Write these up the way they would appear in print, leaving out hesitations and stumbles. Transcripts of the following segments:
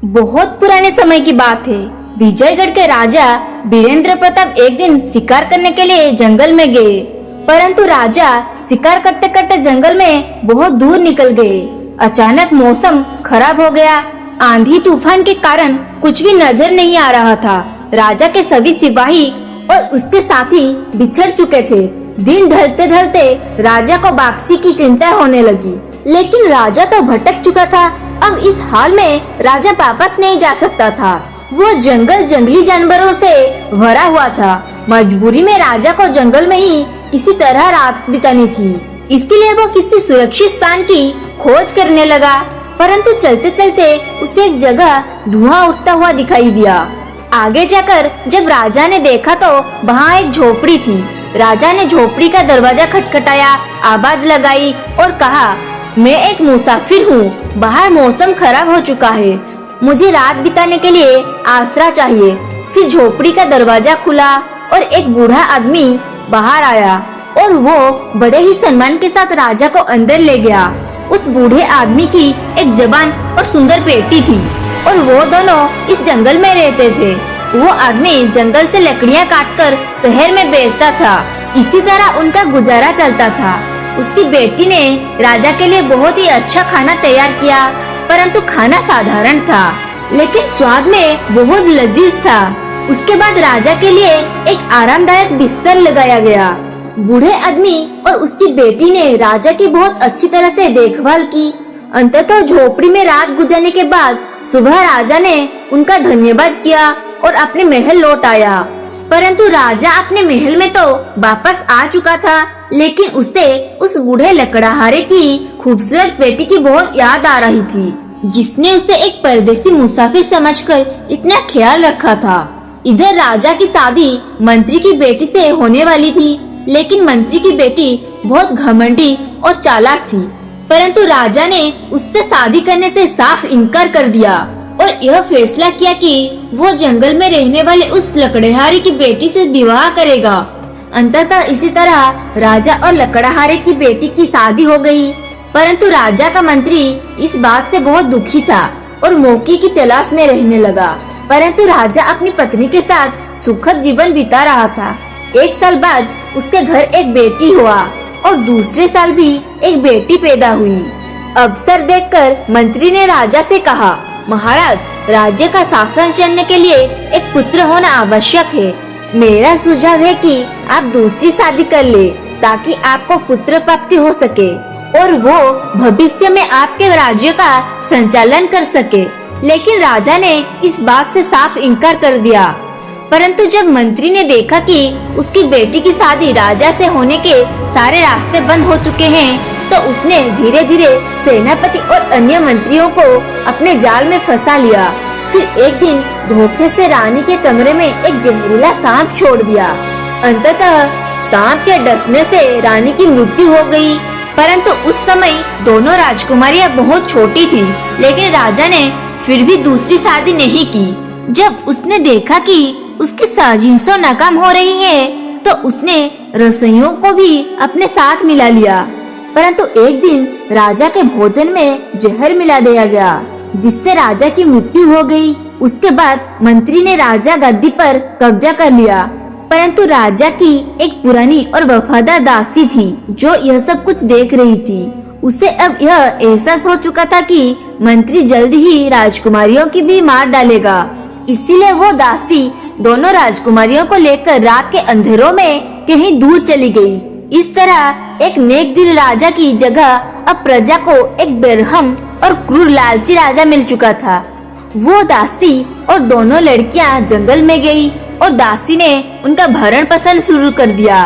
बहुत पुराने समय की बात है। विजयगढ़ के राजा वीरेंद्र प्रताप एक दिन शिकार करने के लिए जंगल में गए, परंतु राजा शिकार करते करते जंगल में बहुत दूर निकल गए। अचानक मौसम खराब हो गया। आंधी तूफान के कारण कुछ भी नजर नहीं आ रहा था। राजा के सभी सिपाही और उसके साथी बिछड़ चुके थे। दिन ढलते ढलते राजा को वापसी की चिंता होने लगी, लेकिन राजा तो भटक चुका था। अब इस हाल में राजा वापस नहीं जा सकता था। वो जंगल जंगली जानवरों से भरा हुआ था। मजबूरी में राजा को जंगल में ही किसी तरह रात बितानी थी, इसलिए वो किसी सुरक्षित स्थान की खोज करने लगा। परंतु चलते चलते उसे एक जगह धुआं उठता हुआ दिखाई दिया। आगे जाकर जब राजा ने देखा तो वहाँ एक झोपड़ी थी। राजा ने झोपड़ी का दरवाजा खटखटाया, आवाज लगाई और कहा, मैं एक मुसाफिर हूँ। बाहर मौसम खराब हो चुका है, मुझे रात बिताने के लिए आसरा चाहिए। फिर झोपड़ी का दरवाजा खुला और एक बूढ़ा आदमी बाहर आया और वो बड़े ही सम्मान के साथ राजा को अंदर ले गया। उस बूढ़े आदमी की एक जवान और सुंदर बेटी थी और वो दोनों इस जंगल में रहते थे। वो आदमी जंगल से लकड़ियाँ काटकर शहर में बेचता था। इसी तरह उनका गुजारा चलता था। उसकी बेटी ने राजा के लिए बहुत ही अच्छा खाना तैयार किया, परंतु खाना साधारण था, लेकिन स्वाद में बहुत लजीज था। उसके बाद राजा के लिए एक आरामदायक बिस्तर लगाया गया। बूढ़े आदमी और उसकी बेटी ने राजा की बहुत अच्छी तरह से देखभाल की। अंततः झोपड़ी में रात गुजारने के बाद सुबह राजा ने उनका धन्यवाद किया और अपने महल लौट आया। परंतु राजा अपने महल में तो वापस आ चुका था, लेकिन उसे उस बूढ़े लकड़हारे की खूबसूरत बेटी की बहुत याद आ रही थी, जिसने उसे एक परदेसी मुसाफिर समझकर इतना ख्याल रखा था। इधर राजा की शादी मंत्री की बेटी से होने वाली थी, लेकिन मंत्री की बेटी बहुत घमंडी और चालाक थी। परंतु राजा ने उससे शादी करने से साफ इनकार कर दिया और यह फैसला किया कि वो जंगल में रहने वाले उस लकड़हारे की बेटी से विवाह करेगा। अंततः इसी तरह राजा और लकड़हारे की बेटी की शादी हो गई। परंतु राजा का मंत्री इस बात से बहुत दुखी था और मौके की तलाश में रहने लगा। परंतु राजा अपनी पत्नी के साथ सुखद जीवन बिता रहा था। एक साल बाद उसके घर एक बेटी हुआ और दूसरे साल भी एक बेटी पैदा हुई। अवसर देखकर मंत्री ने राजा से कहा, महाराज, राज्य का शासन चलने के लिए एक पुत्र होना आवश्यक है। मेरा सुझाव है कि आप दूसरी शादी कर ले, ताकि आपको पुत्र प्राप्ति हो सके और वो भविष्य में आपके राज्य का संचालन कर सके। लेकिन राजा ने इस बात से साफ इनकार कर दिया। परंतु जब मंत्री ने देखा कि उसकी बेटी की शादी राजा से होने के सारे रास्ते बंद हो चुके हैं, तो उसने धीरे धीरे सेनापति और अन्य मंत्रियों को अपने जाल में फंसा लिया। फिर एक दिन धोखे से रानी के कमरे में एक जहरीला सांप छोड़ दिया। अंततः सांप के डसने से रानी की मृत्यु हो गई। परंतु उस समय दोनों राजकुमारियां बहुत छोटी थी, लेकिन राजा ने फिर भी दूसरी शादी नहीं की। जब उसने देखा कि उसकी साजिशों नाकाम हो रही है, तो उसने रसोइयों को भी अपने साथ मिला लिया। परंतु एक दिन राजा के भोजन में जहर मिला दिया गया, जिससे राजा की मृत्यु हो गई। उसके बाद मंत्री ने राजा गद्दी पर कब्जा कर लिया। परंतु राजा की एक पुरानी और वफादार दासी थी, जो यह सब कुछ देख रही थी। उसे अब यह एहसास हो चुका था कि मंत्री जल्द ही राजकुमारियों की भी मार डालेगा। इसीलिए वो दासी दोनों राजकुमारियों को लेकर रात के अंधेरों में कहीं दूर चली गई। इस तरह एक नेक दिल राजा की जगह अब प्रजा को एक बेरहम और क्रूर लालची राजा मिल चुका था। वो दासी और दोनों लड़कियां जंगल में गई और दासी ने उनका भरण पोषण शुरू कर दिया।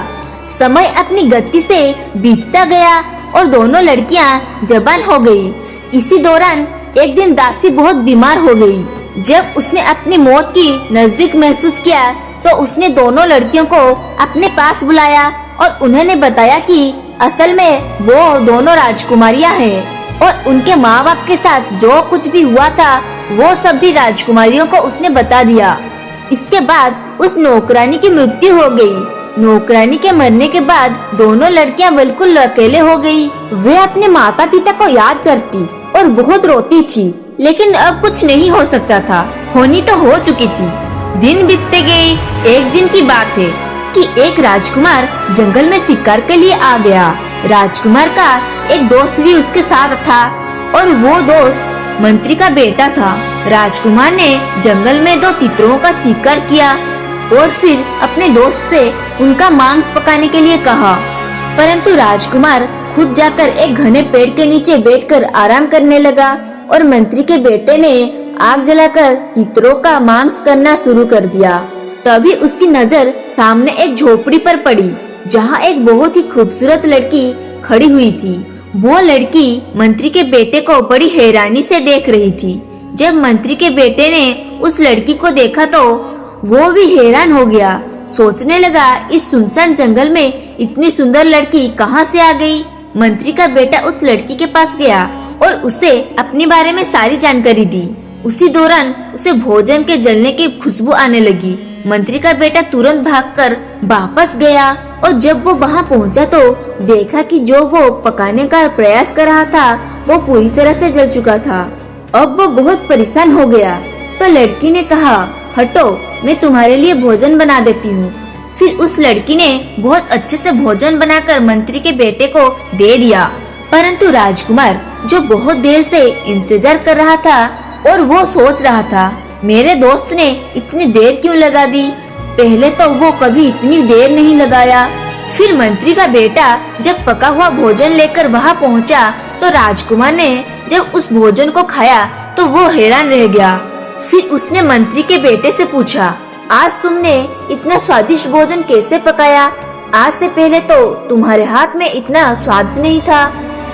समय अपनी गति से बीतता गया और दोनों लड़कियां जवान हो गई। इसी दौरान एक दिन दासी बहुत बीमार हो गई। जब उसने अपनी मौत की नजदीक महसूस किया, तो उसने दोनों लड़कियों को अपने पास बुलाया और उन्होंने बताया कि असल में वो दोनों राजकुमारियां हैं और उनके माँ बाप के साथ जो कुछ भी हुआ था वो सब भी राजकुमारियों को उसने बता दिया। इसके बाद उस नौकरानी की मृत्यु हो गई। नौकरानी के मरने के बाद दोनों लड़कियां बिल्कुल अकेले हो गई। वे अपने माता पिता को याद करती और बहुत रोती थी। लेकिन अब कुछ नहीं हो सकता था, होनी तो हो चुकी थी। दिन बीतते गए। एक दिन की बात है कि एक राजकुमार जंगल में शिकार के लिए आ गया। राजकुमार का एक दोस्त भी उसके साथ था और वो दोस्त मंत्री का बेटा था। राजकुमार ने जंगल में 2 तितरों का शिकार किया और फिर अपने दोस्त से उनका मांस पकाने के लिए कहा, परंतु राजकुमार खुद जाकर एक घने पेड़ के नीचे बैठकर आराम करने लगा और मंत्री के बेटे ने आग जलाकर तितरों का मांस करना शुरू कर दिया। तभी उसकी नजर सामने एक झोपड़ी पर पड़ी, जहाँ एक बहुत ही खूबसूरत लड़की खड़ी हुई थी। वो लड़की मंत्री के बेटे को बड़ी हैरानी से देख रही थी। जब मंत्री के बेटे ने उस लड़की को देखा तो वो भी हैरान हो गया। सोचने लगा, इस सुनसान जंगल में इतनी सुंदर लड़की कहाँ से आ गई। मंत्री का बेटा उस लड़की के पास गया और उसे अपने बारे में सारी जानकारी दी। उसी दौरान उसे भोजन के जलने की खुशबू आने लगी। मंत्री का बेटा तुरंत भागकर वापस गया और जब वो वहाँ पहुँचा तो देखा कि जो वो पकाने का प्रयास कर रहा था वो पूरी तरह से जल चुका था। अब वो बहुत परेशान हो गया तो लड़की ने कहा, हटो, मैं तुम्हारे लिए भोजन बना देती हूँ। फिर उस लड़की ने बहुत अच्छे से भोजन बनाकर मंत्री के बेटे को दे दिया, परंतु राजकुमार जो बहुत देर से इंतजार कर रहा था और वो सोच रहा था, मेरे दोस्त ने इतनी देर क्यों लगा दी। पहले तो वो कभी इतनी देर नहीं लगाया। फिर मंत्री का बेटा जब पका हुआ भोजन लेकर वहाँ पहुँचा तो राजकुमार ने जब उस भोजन को खाया तो वो हैरान रह गया। फिर उसने मंत्री के बेटे से पूछा, आज तुमने इतना स्वादिष्ट भोजन कैसे पकाया? आज से पहले तो तुम्हारे हाथ में इतना स्वाद नहीं था।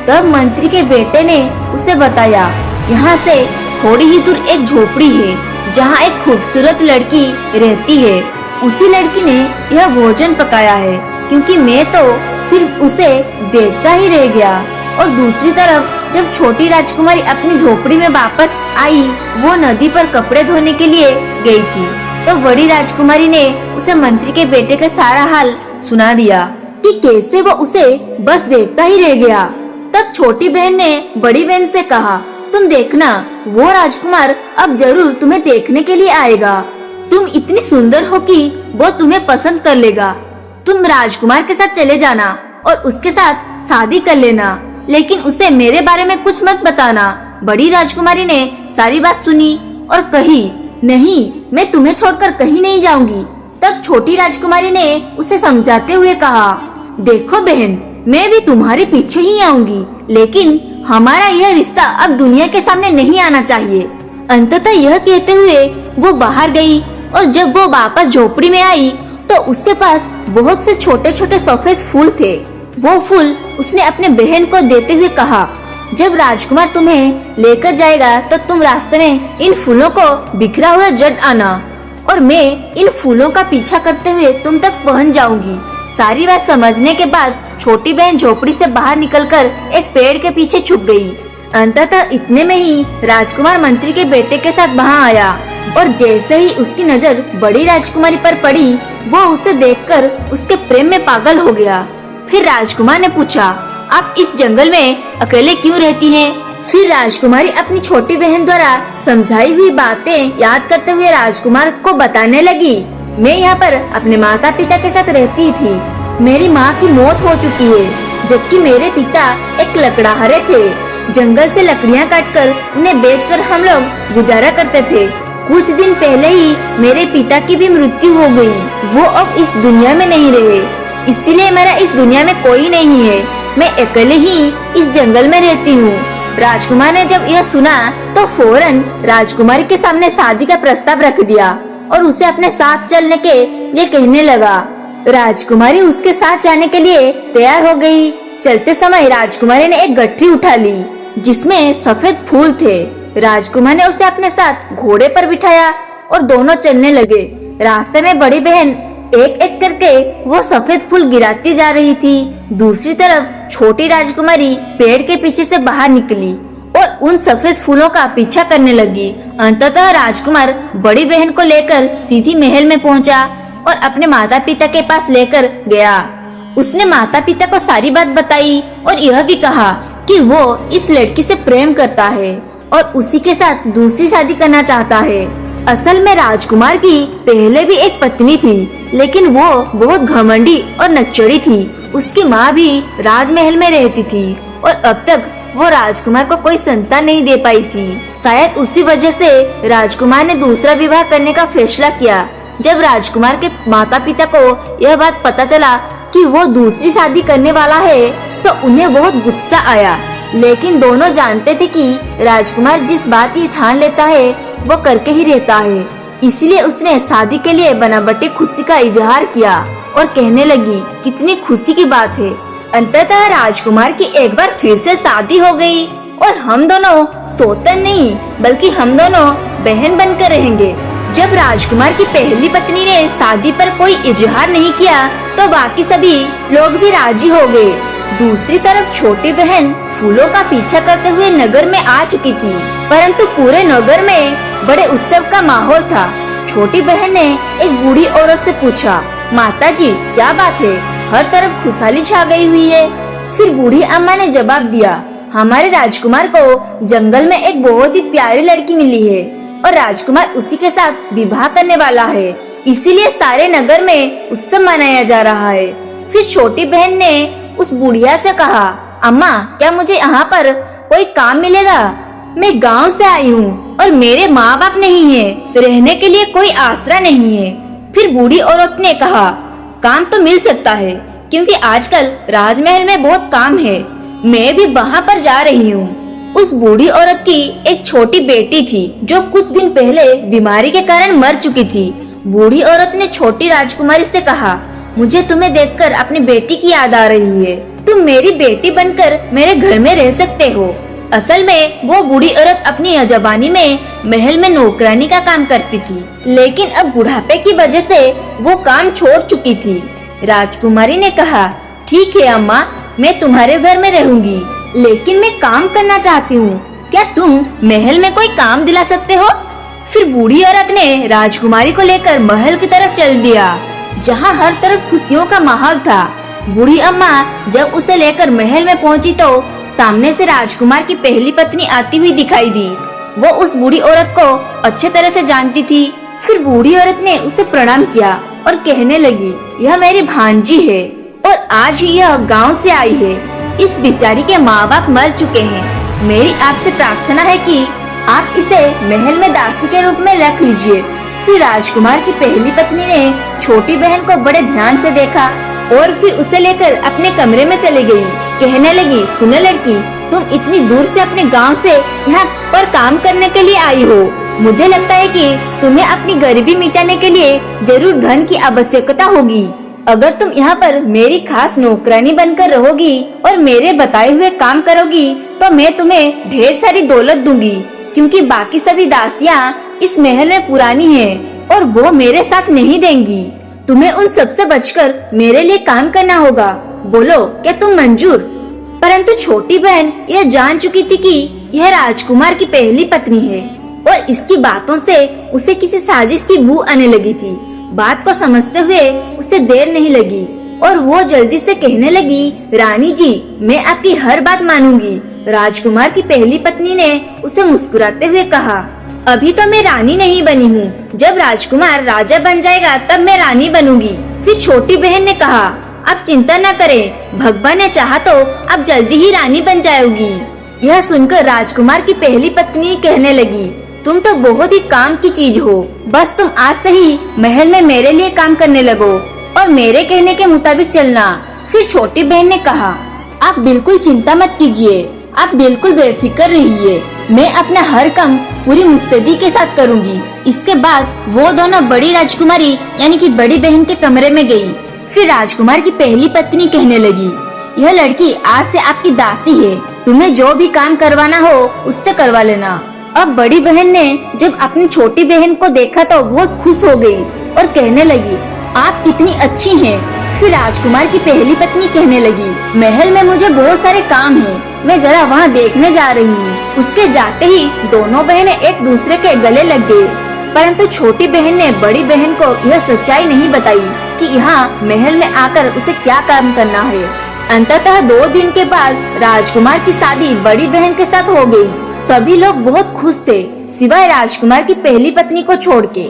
तब मंत्री के बेटे ने उसे बताया, यहाँ से थोड़ी ही दूर एक झोपड़ी है जहाँ एक खूबसूरत लड़की रहती है। उसी लड़की ने यह भोजन पकाया है, क्योंकि मैं तो सिर्फ उसे देखता ही रह गया। और दूसरी तरफ जब छोटी राजकुमारी अपनी झोपड़ी में वापस आई, वो नदी पर कपड़े धोने के लिए गई थी। तो बड़ी राजकुमारी ने उसे मंत्री के बेटे का सारा हाल सुना दिया कि कैसे वो उसे बस देखता ही रह गया। तब छोटी बहन ने बड़ी बहन से कहा, तुम देखना, वो राजकुमार अब जरूर तुम्हें देखने के लिए आएगा। तुम इतनी सुंदर हो कि वो तुम्हें पसंद कर लेगा। तुम राजकुमार के साथ चले जाना और उसके साथ शादी कर लेना, लेकिन उसे मेरे बारे में कुछ मत बताना। बड़ी राजकुमारी ने सारी बात सुनी और कही, नहीं, मैं तुम्हें छोड़कर कहीं नहीं जाऊंगी। तब छोटी राजकुमारी ने उसे समझाते हुए कहा, देखो बहन, मैं भी तुम्हारे पीछे ही आऊंगी, लेकिन हमारा यह रिश्ता अब दुनिया के सामने नहीं आना चाहिए। अंततः यह कहते हुए वो बाहर गई और जब वो वापस झोपड़ी में आई तो उसके पास बहुत से छोटे छोटे सफेद फूल थे। वो फूल उसने अपने बहन को देते हुए कहा, जब राजकुमार तुम्हें लेकर जाएगा तो तुम रास्ते में इन फूलों को बिखरा हुआ जड़ आना और मैं इन फूलों का पीछा करते हुए तुम तक पहुंच जाऊंगी। सारी बात समझने के बाद छोटी बहन झोपड़ी से बाहर निकलकर एक पेड़ के पीछे छुप गई। अंततः इतने में ही राजकुमार मंत्री के बेटे के साथ वहां आया और जैसे ही उसकी नजर बड़ी राजकुमारी पर पड़ी, वो उसे देखकर उसके प्रेम में पागल हो गया। फिर राजकुमार ने पूछा, आप इस जंगल में अकेले क्यों रहती हैं? फिर राजकुमारी अपनी छोटी बहन द्वारा समझाई हुई बातें याद करते हुए राजकुमार को बताने लगी, मैं यहाँ पर अपने माता पिता के साथ रहती थी। मेरी माँ की मौत हो चुकी है, जबकि मेरे पिता एक लकड़हारे थे। जंगल से लकड़ियाँ काटकर उन्हें बेचकर हम लोग गुजारा करते थे। कुछ दिन पहले ही मेरे पिता की भी मृत्यु हो गई। वो अब इस दुनिया में नहीं रहे, इसलिए मेरा इस दुनिया में कोई नहीं है। मैं अकेले ही इस जंगल में रहती हूँ। राजकुमार ने जब यह सुना तो फौरन राजकुमारी के सामने शादी का प्रस्ताव रख दिया और उसे अपने साथ चलने के लिए कहने लगा। राजकुमारी उसके साथ जाने के लिए तैयार हो गई। चलते समय राजकुमारी ने एक गठरी उठा ली जिसमें सफेद फूल थे। राजकुमार ने उसे अपने साथ घोड़े पर बिठाया और दोनों चलने लगे। रास्ते में बड़ी बहन एक एक करके वो सफेद फूल गिराती जा रही थी। दूसरी तरफ छोटी राजकुमारी पेड़ के पीछे से बाहर निकली और उन सफेद फूलों का पीछा करने लगी। अंततः राजकुमार बड़ी बहन को लेकर सीधी महल में पहुंचा और अपने माता पिता के पास लेकर गया। उसने माता पिता को सारी बात बताई और यह भी कहा कि वो इस लड़की से प्रेम करता है और उसी के साथ दूसरी शादी करना चाहता है। असल में राजकुमार की पहले भी एक पत्नी थी, लेकिन वो बहुत घमंडी और नक्चड़ी थी। उसकी माँ भी राजमहल में रहती थी और अब तक वो राजकुमार को कोई संतान नहीं दे पाई थी। शायद उसी वजह से राजकुमार ने दूसरा विवाह करने का फैसला किया। जब राजकुमार के माता पिता को यह बात पता चला कि वो दूसरी शादी करने वाला है, तो उन्हें बहुत गुस्सा आया। लेकिन दोनों जानते थे कि राजकुमार जिस बात ये ठान लेता है वो करके ही रहता है। इसलिए उसने शादी के लिए बनावटी खुशी का इजहार किया और कहने लगी, कितनी खुशी की बात है। अंततः राजकुमार की एक बार फिर से शादी हो गई और हम दोनों सौतन नहीं बल्कि हम दोनों बहन बनकर रहेंगे। जब राजकुमार की पहली पत्नी ने शादी पर कोई इजहार नहीं किया, तो बाकी सभी लोग भी राजी हो गए। दूसरी तरफ छोटी बहन फूलों का पीछा करते हुए नगर में आ चुकी थी, परंतु पूरे नगर में बड़े उत्सव का माहौल था। छोटी बहन ने एक बूढ़ी औरत से पूछा, माताजी क्या बात है, हर तरफ खुशहाली छा गई हुई है। फिर बूढ़ी अम्मा ने जवाब दिया, हमारे राजकुमार को जंगल में एक बहुत ही प्यारी लड़की मिली है और राजकुमार उसी के साथ विवाह करने वाला है, इसीलिए सारे नगर में उत्सव मनाया जा रहा है। फिर छोटी बहन ने उस बुढ़िया से कहा, अम्मा क्या मुझे यहाँ पर कोई काम मिलेगा? मैं गांव से आई हूँ और मेरे माँ बाप नहीं है, रहने के लिए कोई आसरा नहीं है। फिर बूढ़ी औरत ने कहा, काम तो मिल सकता है, क्योंकि आजकल राजमहल में बहुत काम है, मैं भी वहाँ पर जा रही हूँ। उस बूढ़ी औरत की एक छोटी बेटी थी जो कुछ दिन पहले बीमारी के कारण मर चुकी थी। बूढ़ी औरत ने छोटी राजकुमारी से कहा, मुझे तुम्हें देखकर अपनी बेटी की याद आ रही है, तुम मेरी बेटी बनकर मेरे घर में रह सकते हो। असल में वो बूढ़ी औरत अपनी जवानी में महल में नौकरानी का काम करती थी, लेकिन अब बुढ़ापे की वजह से वो काम छोड़ चुकी थी। राजकुमारी ने कहा, ठीक है अम्मा, मैं तुम्हारे घर में रहूंगी, लेकिन मैं काम करना चाहती हूँ, क्या तुम महल में कोई काम दिला सकते हो? फिर बूढ़ी औरत ने राजकुमारी को लेकर महल की तरफ चल दिया, जहाँ हर तरफ खुशियों का माहौल था। बूढ़ी अम्मा जब उसे लेकर महल में पहुँची तो सामने से राजकुमार की पहली पत्नी आती हुई दिखाई दी। वो उस बूढ़ी औरत को अच्छे तरह से जानती थी। फिर बूढ़ी औरत ने उसे प्रणाम किया और कहने लगी, यह मेरी भांजी है और आज ही यह गांव से आई है। इस बेचारी के माँ बाप मर चुके हैं। मेरी आपसे प्रार्थना है कि आप इसे महल में दासी के रूप में रख लीजिए। फिर राजकुमार की पहली पत्नी ने छोटी बहन को बड़े ध्यान से देखा और फिर उसे लेकर अपने कमरे में चली गई। कहने लगी, सुनो लड़की, तुम इतनी दूर से अपने गांव से यहाँ पर काम करने के लिए आई हो। मुझे लगता है कि तुम्हें अपनी गरीबी मिटाने के लिए जरूर धन की आवश्यकता होगी। अगर तुम यहाँ पर मेरी खास नौकरानी बनकर रहोगी और मेरे बताए हुए काम करोगी, तो मैं तुम्हें ढेर सारी दौलत दूंगी, क्योंकि बाकी सभी दासियाँ इस महल में पुरानी हैं और वो मेरे साथ नहीं देंगी। तुम्हें उन सबसे बचकर मेरे लिए काम करना होगा। बोलो, क्या तुम मंजूर? परंतु छोटी बहन यह जान चुकी थी कि यह राजकुमार की पहली पत्नी है और इसकी बातों से उसे किसी साजिश की बू आने लगी थी। बात को समझते हुए उसे देर नहीं लगी और वो जल्दी से कहने लगी, रानी जी, मैं आपकी हर बात मानूंगी। राजकुमार की पहली पत्नी ने उसे मुस्कुराते हुए कहा, अभी तो मैं रानी नहीं बनी हूँ, जब राजकुमार राजा बन जाएगा तब मैं रानी बनूंगी। फिर छोटी बहन ने कहा, आप चिंता न करें, भगवान ने चाहा तो आप जल्दी ही रानी बन जाओगी। यह सुनकर राजकुमार की पहली पत्नी कहने लगी, तुम तो बहुत ही काम की चीज हो, बस तुम आज से ही महल में मेरे लिए काम करने लगो और मेरे कहने के मुताबिक चलना। फिर छोटी बहन ने कहा, आप बिल्कुल चिंता मत कीजिए, आप बिल्कुल बेफिक्र रहिए, मैं अपना हर काम पूरी मुस्तैदी के साथ करूंगी। इसके बाद वो दोनों बड़ी राजकुमारी यानी कि बड़ी बहन के कमरे में गई। फिर राजकुमार की पहली पत्नी कहने लगी, यह लड़की आज से आपकी दासी है, तुम्हें जो भी काम करवाना हो उससे करवा लेना। अब बड़ी बहन ने जब अपनी छोटी बहन को देखा तो बहुत खुश हो गई और कहने लगी, आप कितनी अच्छी हैं। फिर राजकुमार की पहली पत्नी कहने लगी, महल में मुझे बहुत सारे काम हैं, मैं जरा वहाँ देखने जा रही हूँ। उसके जाते ही दोनों बहनें एक दूसरे के गले लग गए, परंतु छोटी बहन ने बड़ी बहन को यह सच्चाई नहीं बताई कि यहाँ महल में आकर उसे क्या काम करना है। अंततः 2 दिन के बाद राजकुमार की शादी बड़ी बहन के साथ हो गई। सभी लोग बहुत खुश थे, सिवाय राजकुमार की पहली पत्नी को छोड़ के।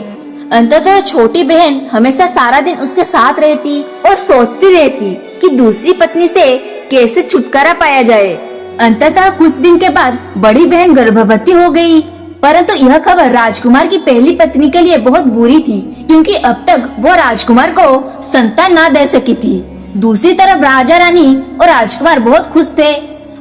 अंततः छोटी बहन हमेशा सारा दिन उसके साथ रहती और सोचती रहती कि दूसरी पत्नी से कैसे छुटकारा पाया जाए। अंततः कुछ दिन के बाद बड़ी बहन गर्भवती हो गई, परंतु यह खबर राजकुमार की पहली पत्नी के लिए बहुत बुरी थी, क्योंकि अब तक वो राजकुमार को संतान ना दे सकी थी। दूसरी तरफ राजा रानी और राजकुमार बहुत खुश थे।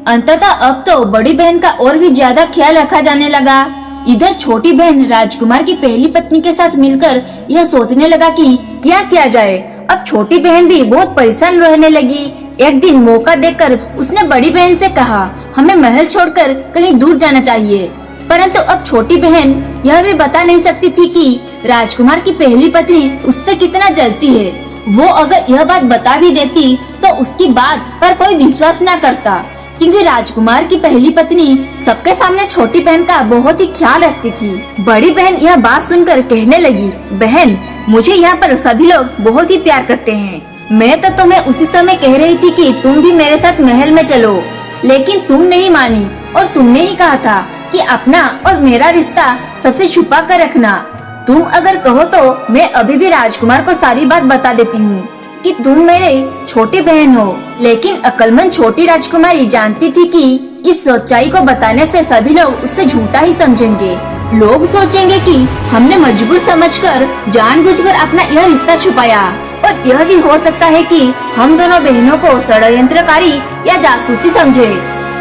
अंततः अब तो बड़ी बहन का और भी ज्यादा ख्याल रखा जाने लगा। इधर छोटी बहन राजकुमार की पहली पत्नी के साथ मिलकर यह सोचने लगा कि क्या किया जाए। अब छोटी बहन भी बहुत परेशान रहने लगी। एक दिन मौका देखकर उसने बड़ी बहन से कहा, हमें महल छोड़कर कहीं दूर जाना चाहिए। परंतु अब छोटी बहन यह भी बता नहीं सकती थी कि राजकुमार की पहली पत्नी उससे कितना जलती है। वो अगर यह बात बता भी देती तो उसकी बात पर कोई विश्वास न करता, क्योंकि राजकुमार की पहली पत्नी सबके सामने छोटी बहन का बहुत ही ख्याल रखती थी। बड़ी बहन यह बात सुनकर कहने लगी, बहन मुझे यहाँ पर सभी लोग बहुत ही प्यार करते हैं। मैं तो तुम्हें उसी समय कह रही थी कि तुम भी मेरे साथ महल में चलो, लेकिन तुम नहीं मानी और तुमने ही कहा था कि अपना और मेरा रिश्ता सबसे छुपा कर रखना। तुम अगर कहो तो मैं अभी भी राजकुमार को सारी बात बता देती हूँ कि तुम मेरे छोटी बहन हो। लेकिन अक्लमंद छोटी राजकुमारी जानती थी कि इस सच्चाई को बताने से सभी लोग उससे झूठा ही समझेंगे। लोग सोचेंगे कि हमने मजबूर समझकर जानबूझकर अपना यह रिश्ता छुपाया, और यह भी हो सकता है कि हम दोनों बहनों को षड्यंत्रकारी या जासूसी समझे।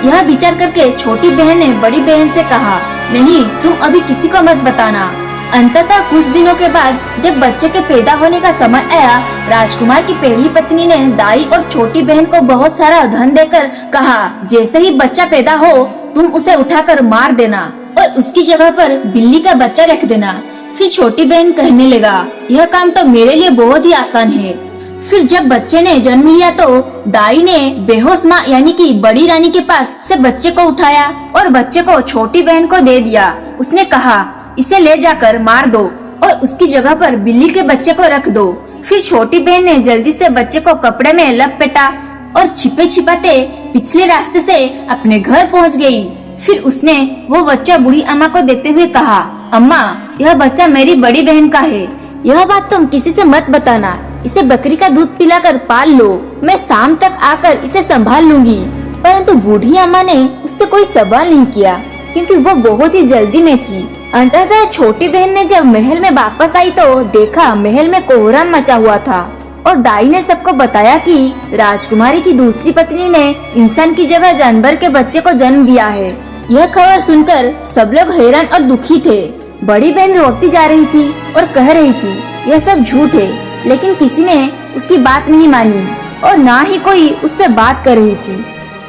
यह विचार करके छोटी बहन ने बड़ी बहन से कहा, नहीं तुम अभी किसी को मत बताना। अंततः कुछ दिनों के बाद जब बच्चे के पैदा होने का समय आया, राजकुमार की पहली पत्नी ने दाई और छोटी बहन को बहुत सारा धन देकर कहा, जैसे ही बच्चा पैदा हो तुम उसे उठाकर मार देना और उसकी जगह पर बिल्ली का बच्चा रख देना। फिर छोटी बहन कहने लगा, यह काम तो मेरे लिए बहुत ही आसान है। फिर जब बच्चे ने जन्म लिया तो दाई ने बेहोश माँ यानी कि बड़ी रानी के पास से बच्चे को उठाया और बच्चे को छोटी बहन को दे दिया। उसने कहा, इसे ले जाकर मार दो और उसकी जगह पर बिल्ली के बच्चे को रख दो। फिर छोटी बहन ने जल्दी से बच्चे को कपड़े में लपेटा और छिपे छिपाते पिछले रास्ते से अपने घर पहुंच गई। फिर उसने वो बच्चा बूढ़ी अम्मा को देते हुए कहा, अम्मा यह बच्चा मेरी बड़ी बहन का है, यह बात तुम किसी से मत बताना। इसे बकरी का दूध पिलाकर पाल लो, मैं शाम तक आकर इसे संभाल लूंगी। परंतु बूढ़ी अम्मा ने उससे कोई सवाल नहीं किया, क्योंकि वो बहुत ही जल्दी में थी। अंततः छोटी बहन ने जब महल में वापस आई तो देखा महल में कोहराम मचा हुआ था और दाई ने सबको बताया कि राजकुमारी की दूसरी पत्नी ने इंसान की जगह जानवर के बच्चे को जन्म दिया है। यह खबर सुनकर सब लोग हैरान और दुखी थे। बड़ी बहन रोती जा रही थी और कह रही थी, यह सब झूठ है, लेकिन किसी ने उसकी बात नहीं मानी और ना ही कोई उससे बात कर रही थी।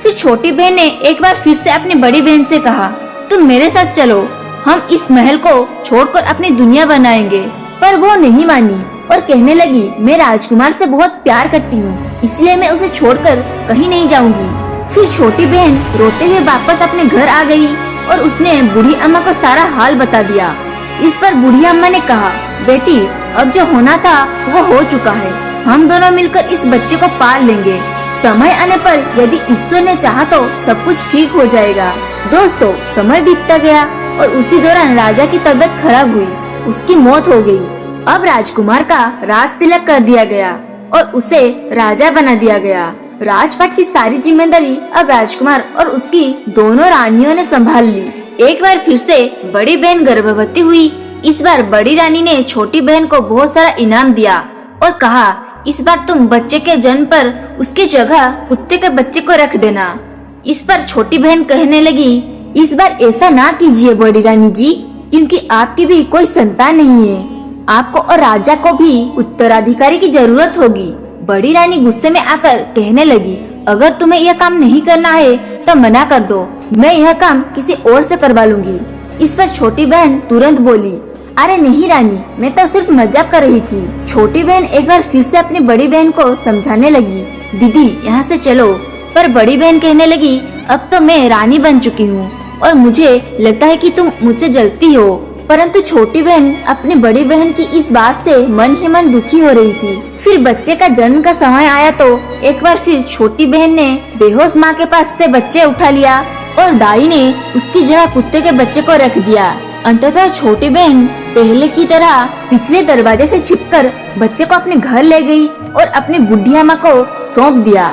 फिर छोटी बहन ने एक बार फिर से अपनी बड़ी बहन से कहा, तुम मेरे साथ चलो, हम इस महल को छोड़कर अपनी दुनिया बनाएंगे। पर वो नहीं मानी और कहने लगी, मैं राजकुमार से बहुत प्यार करती हूँ, इसलिए मैं उसे छोड़कर कहीं नहीं जाऊंगी। फिर छोटी बहन रोते हुए वापस अपने घर आ गई और उसने बूढ़ी अम्मा को सारा हाल बता दिया। इस पर बूढ़ी अम्मा ने कहा, बेटी अब जो होना था वो हो चुका है, हम दोनों मिलकर इस बच्चे को पाल लेंगे। समय आने पर यदि ईश्वर ने चाहा तो सब कुछ ठीक हो जाएगा। दोस्तों समय बीतता गया और उसी दौरान राजा की तबीयत खराब हुई, उसकी मौत हो गई। अब राजकुमार का राज तिलक कर दिया गया और उसे राजा बना दिया गया। राजपाट की सारी जिम्मेदारी अब राजकुमार और उसकी दोनों रानियों ने संभाल ली। एक बार फिर से बड़ी बहन गर्भवती हुई। इस बार बड़ी रानी ने छोटी बहन को बहुत सारा इनाम दिया और कहा, इस बार तुम बच्चे के जन्म पर उसकी जगह कुत्ते के बच्चे को रख देना। इस पर छोटी बहन कहने लगी, इस बार ऐसा ना कीजिए बड़ी रानी जी, क्योंकि आपकी भी कोई संतान नहीं है, आपको और राजा को भी उत्तराधिकारी की जरूरत होगी। बड़ी रानी गुस्से में आकर कहने लगी, अगर तुम्हें यह काम नहीं करना है तो मना कर दो, मैं यह काम किसी और से करवा लूंगी। इस पर छोटी बहन तुरंत बोली, अरे नहीं रानी, मैं तो सिर्फ मजाक कर रही थी। छोटी बहन एक बार फिर से अपनी बड़ी बहन को समझाने लगी, दीदी यहाँ से चलो। पर बड़ी बहन कहने लगी, अब तो मैं रानी बन चुकी हूँ और मुझे लगता है कि तुम मुझसे जलती हो। परंतु छोटी बहन अपनी बड़ी बहन की इस बात से मन ही मन दुखी हो रही थी। फिर बच्चे का जन्म का समय आया तो एक बार फिर छोटी बहन ने बेहोश माँ के पास से बच्चे उठा लिया और दाई ने उसकी जगह कुत्ते के बच्चे को रख दिया। अंततः छोटी बहन पहले की तरह पिछले दरवाजे से छिपकर बच्चे को अपने घर ले गई और अपनी बुढ़ी अम्मा को सौंप दिया।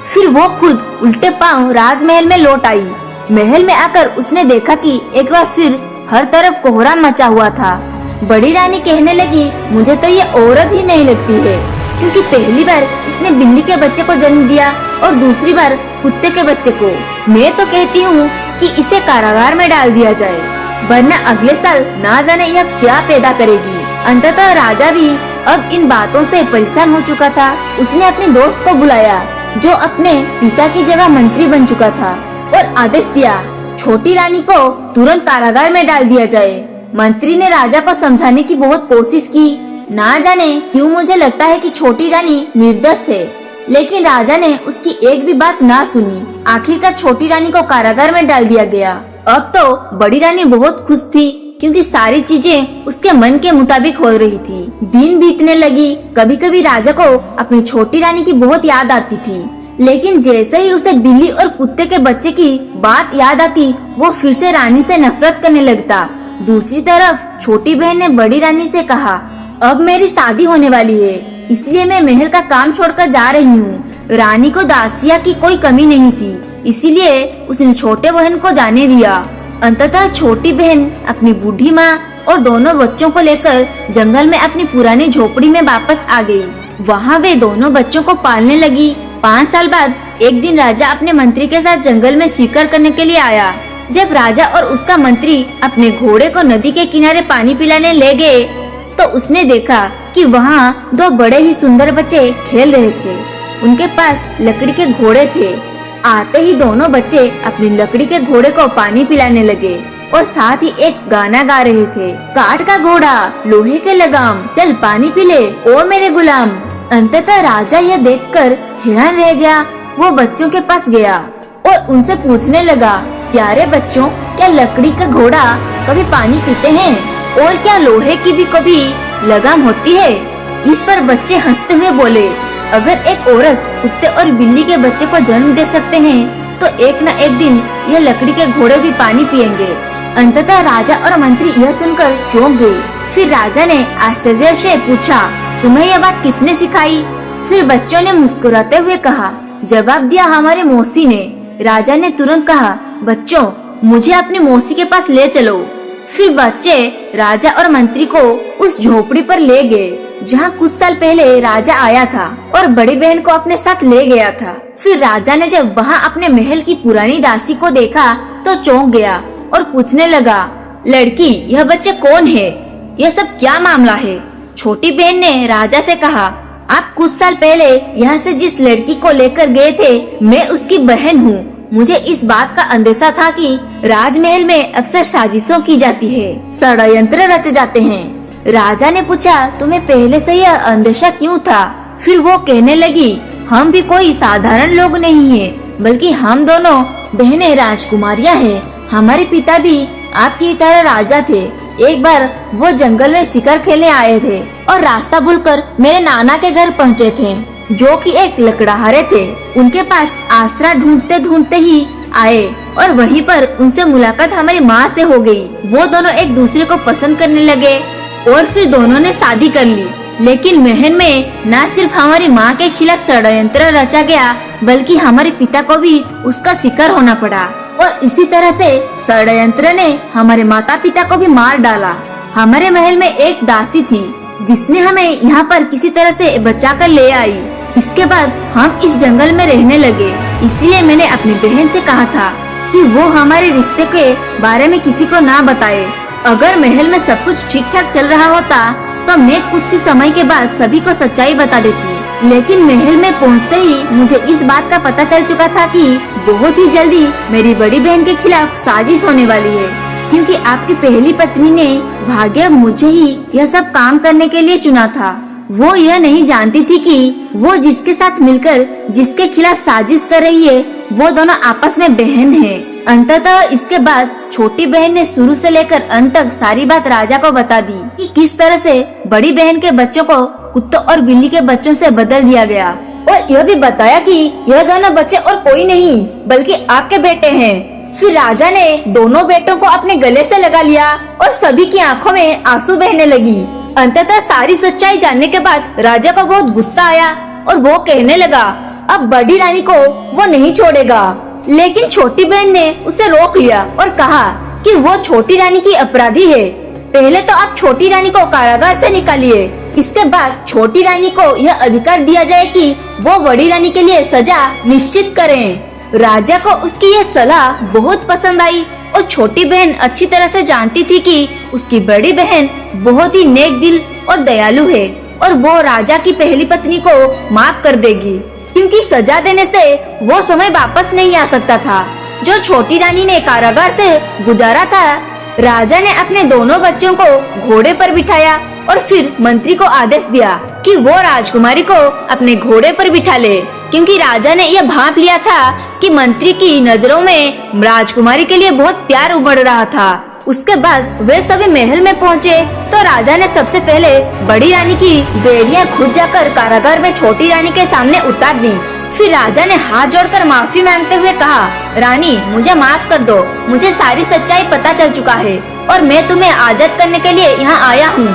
फिर वो खुद उल्टे पांव राजमहल में लौट आई। महल में आकर उसने देखा कि एक बार फिर हर तरफ कोहरा मचा हुआ था। बड़ी रानी कहने लगी, मुझे तो ये औरत ही नहीं लगती है, क्योंकि पहली बार इसने बिल्ली के बच्चे को जन्म दिया और दूसरी बार कुत्ते के बच्चे को। मैं तो कहती हूँ कि इसे कारागार में डाल दिया जाए, वरना अगले साल ना जाने यह क्या पैदा करेगी। अंततः राजा भी अब इन बातों से परेशान हो चुका था। उसने अपने दोस्त को बुलाया जो अपने पिता की जगह मंत्री बन चुका था और आदेश दिया, छोटी रानी को तुरंत कारागार में डाल दिया जाए। मंत्री ने राजा को समझाने की बहुत कोशिश की। ना जाने क्यों मुझे लगता है कि छोटी रानी निर्दोष है, लेकिन राजा ने उसकी एक भी बात ना सुनी। आखिरकार छोटी रानी को कारागार में डाल दिया गया। अब तो बड़ी रानी बहुत खुश थी, क्योंकि सारी चीजें उसके मन के मुताबिक हो रही थी। दिन बीतने लगी। कभी कभी राजा को अपनी छोटी रानी की बहुत याद आती थी, लेकिन जैसे ही उसे बिल्ली और कुत्ते के बच्चे की बात याद आती, वो फिर से रानी से नफरत करने लगता। दूसरी तरफ छोटी बहन ने बड़ी रानी से कहा, अब मेरी शादी होने वाली है, इसलिए मैं महल का काम छोड़कर जा रही हूँ। रानी को दासिया की कोई कमी नहीं थी, इसीलिए उसने छोटे बहन को जाने दिया। अंततः छोटी बहन अपनी बूढ़ी माँ और दोनों बच्चों को लेकर जंगल में अपनी पुरानी झोपड़ी में वापस आ गई। वहाँ वे दोनों बच्चों को पालने लगी। 5 साल बाद एक दिन राजा अपने मंत्री के साथ जंगल में शिकार करने के लिए आया। जब राजा और उसका मंत्री अपने घोड़े को नदी के किनारे पानी पिलाने ले गए, तो उसने देखा कि वहाँ 2 बड़े ही सुंदर बच्चे खेल रहे थे। उनके पास लकड़ी के घोड़े थे। आते ही दोनों बच्चे अपनी लकड़ी के घोड़े को पानी पिलाने लगे और साथ ही एक गाना गा रहे थे, काठ का घोड़ा लोहे के लगाम, चल पानी पी ले ओ मेरे गुलाम। अंततः राजा यह देखकर हैरान रह गया। वो बच्चों के पास गया और उनसे पूछने लगा, प्यारे बच्चों, क्या लकड़ी का घोड़ा कभी पानी पीते हैं और क्या लोहे की भी कभी लगाम होती है? इस पर बच्चे हंसते हुए बोले, अगर एक औरत कुत्ते और बिल्ली के बच्चे को जन्म दे सकते हैं, तो एक न एक दिन यह लकड़ी के घोड़े भी पानी पिएंगे। अंततः राजा और मंत्री यह सुनकर चौंक गए। फिर राजा ने आश्चर्य से पूछा, तुम्हें यह बात किसने सिखाई? फिर बच्चों ने मुस्कुराते हुए कहा, जवाब दिया हमारी मौसी ने। राजा ने तुरंत कहा, बच्चों, मुझे अपनी मौसी के पास ले चलो। फिर बच्चे राजा और मंत्री को उस झोपड़ी पर ले गए, जहाँ कुछ साल पहले राजा आया था और बड़ी बहन को अपने साथ ले गया था। फिर राजा ने जब वहाँ अपने महल की पुरानी दासी को देखा तो चौंक गया और पूछने लगा, लड़की, यह बच्चे कौन है? यह सब क्या मामला है? छोटी बहन ने राजा से कहा, आप कुछ साल पहले यहाँ से जिस लड़की को लेकर गए थे, मैं उसकी बहन हूँ। मुझे इस बात का अंदेशा था कि राजमहल में अक्सर साजिशों की जाती है, षड्यंत्र रचे जाते हैं। राजा ने पूछा, तुम्हें पहले से यह अंदेशा क्यों था? फिर वो कहने लगी, हम भी कोई साधारण लोग नहीं है, बल्कि हम दोनों बहनें राजकुमारियां हैं। हमारे पिता भी आपकी तरह राजा थे। एक बार वो जंगल में शिकार खेलने आए थे और रास्ता भूलकर मेरे नाना के घर पहुँचे थे, जो कि एक लकड़हारे थे। उनके पास आसरा ढूंढते ढूंढते ही आए और वहीं पर उनसे मुलाकात हमारी माँ से हो गई। वो दोनों एक दूसरे को पसंद करने लगे और फिर दोनों ने शादी कर ली। लेकिन महल में न सिर्फ हमारी माँ के खिलाफ षड्यंत्र रचा गया, बल्कि हमारे पिता को भी उसका शिकार होना पड़ा। और इसी तरह से षड्यंत्र ने हमारे माता पिता को भी मार डाला। हमारे महल में एक दासी थी, जिसने हमें यहाँ पर किसी तरह से बचा कर ले आई। इसके बाद हम इस जंगल में रहने लगे। इसलिए मैंने अपनी बहन से कहा था कि वो हमारे रिश्ते के बारे में किसी को ना बताए। अगर महल में सब कुछ ठीक ठाक चल रहा होता, तो मैं कुछ ही समय के बाद सभी को सच्चाई बता देती। लेकिन महल में पहुंचते ही मुझे इस बात का पता चल चुका था कि बहुत ही जल्दी मेरी बड़ी बहन के खिलाफ साजिश होने वाली है, क्योंकि आपकी पहली पत्नी ने भाग्य मुझे ही यह सब काम करने के लिए चुना था। वो यह नहीं जानती थी कि वो जिसके साथ मिलकर जिसके खिलाफ साजिश कर रही है, वो दोनों आपस में बहन हैं। अंततः इसके बाद छोटी बहन ने शुरू से लेकर अंत तक सारी बात राजा को बता दी कि किस तरह से बड़ी बहन के बच्चों को कुत्तों और बिल्ली के बच्चों से बदल दिया गया, और यह भी बताया कि यह दोनों बच्चे और कोई नहीं बल्कि आपके बेटे हैं। फिर राजा ने दोनों बेटों को अपने गले से लगा लिया और सभी की आंखों में आंसू बहने लगी। अंततः सारी सच्चाई जानने के बाद राजा को बहुत गुस्सा आया और वो कहने लगा अब बड़ी रानी को वो नहीं छोड़ेगा। लेकिन छोटी बहन ने उसे रोक लिया और कहा कि वो छोटी रानी की अपराधी है। पहले तो आप छोटी रानी को कारागार से निकालिए, इसके बाद छोटी रानी को यह अधिकार दिया जाए कि वो बड़ी रानी के लिए सजा निश्चित करें। राजा को उसकी यह सलाह बहुत पसंद आई और छोटी बहन अच्छी तरह से जानती थी कि उसकी बड़ी बहन बहुत ही नेक दिल और दयालु है और वो राजा की पहली पत्नी को माफ कर देगी, क्योंकि सजा देने से वो समय वापस नहीं आ सकता था जो छोटी रानी ने कारागार से गुजारा था। राजा ने अपने दोनों बच्चों को घोड़े पर बिठाया और फिर मंत्री को आदेश दिया कि वो राजकुमारी को अपने घोड़े पर बिठा ले, क्योंकि राजा ने यह भांप लिया था कि मंत्री की नजरों में राजकुमारी के लिए बहुत प्यार उमड़ रहा था। उसके बाद वे सभी महल में पहुँचे तो राजा ने सबसे पहले बड़ी रानी की बेड़ियां खुद जाकर कारागार में छोटी रानी के सामने उतार दी। फिर राजा ने हाथ जोड़कर माफी मांगते हुए कहा, रानी मुझे माफ कर दो, मुझे सारी सच्चाई पता चल चुका है और मैं तुम्हें आजाद करने के लिए यहाँ आया हूँ।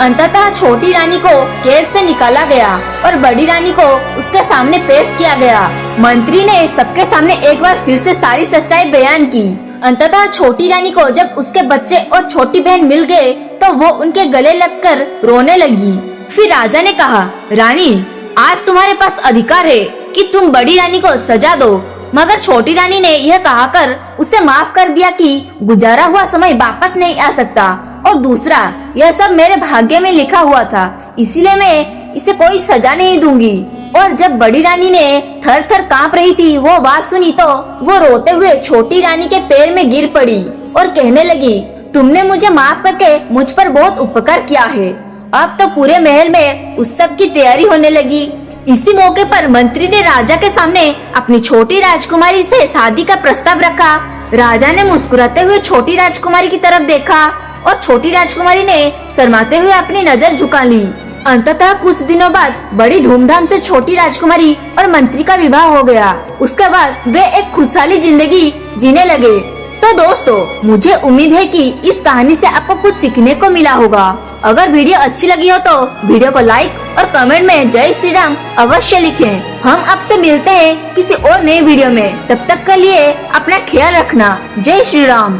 अंततः छोटी रानी को कैद से निकाला गया और बड़ी रानी को उसके सामने पेश किया गया। मंत्री ने सबके सामने एक बार फिर से सारी सच्चाई बयान की। अंततः छोटी रानी को जब उसके बच्चे और छोटी बहन मिल गए तो वो उनके गले लगकर रोने लगी। फिर राजा ने कहा, रानी आज तुम्हारे पास अधिकार है कि तुम बड़ी रानी को सजा दो, मगर छोटी रानी ने यह कहकर उसे माफ कर दिया कि गुजारा हुआ समय वापस नहीं आ सकता और दूसरा यह सब मेरे भाग्य में लिखा हुआ था, इसीलिए मैं इसे कोई सजा नहीं दूंगी। और जब बड़ी रानी ने थर थर कांप रही थी वो बात सुनी तो वो रोते हुए छोटी रानी के पैर में गिर पड़ी और कहने लगी, तुमने मुझे माफ करके मुझ पर बहुत उपकार किया है। अब तो पूरे महल में उत्सव की तैयारी होने लगी। इसी मौके पर मंत्री ने राजा के सामने अपनी छोटी राजकुमारी से शादी का प्रस्ताव रखा। राजा ने मुस्कुराते हुए छोटी राजकुमारी की तरफ देखा और छोटी राजकुमारी ने शर्माते हुए अपनी नजर झुका ली। अंततः कुछ दिनों बाद बड़ी धूमधाम से छोटी राजकुमारी और मंत्री का विवाह हो गया। उसके बाद वे एक खुशहाली जिंदगी जीने लगे। तो दोस्तों, मुझे उम्मीद है कि इस कहानी से आपको कुछ सीखने को मिला होगा। अगर वीडियो अच्छी लगी हो तो वीडियो को लाइक और कमेंट में जय श्री राम अवश्य लिखें। हम आपसे मिलते हैं किसी और नए वीडियो में। तब तक के लिए अपना ख्याल रखना। जय श्री राम।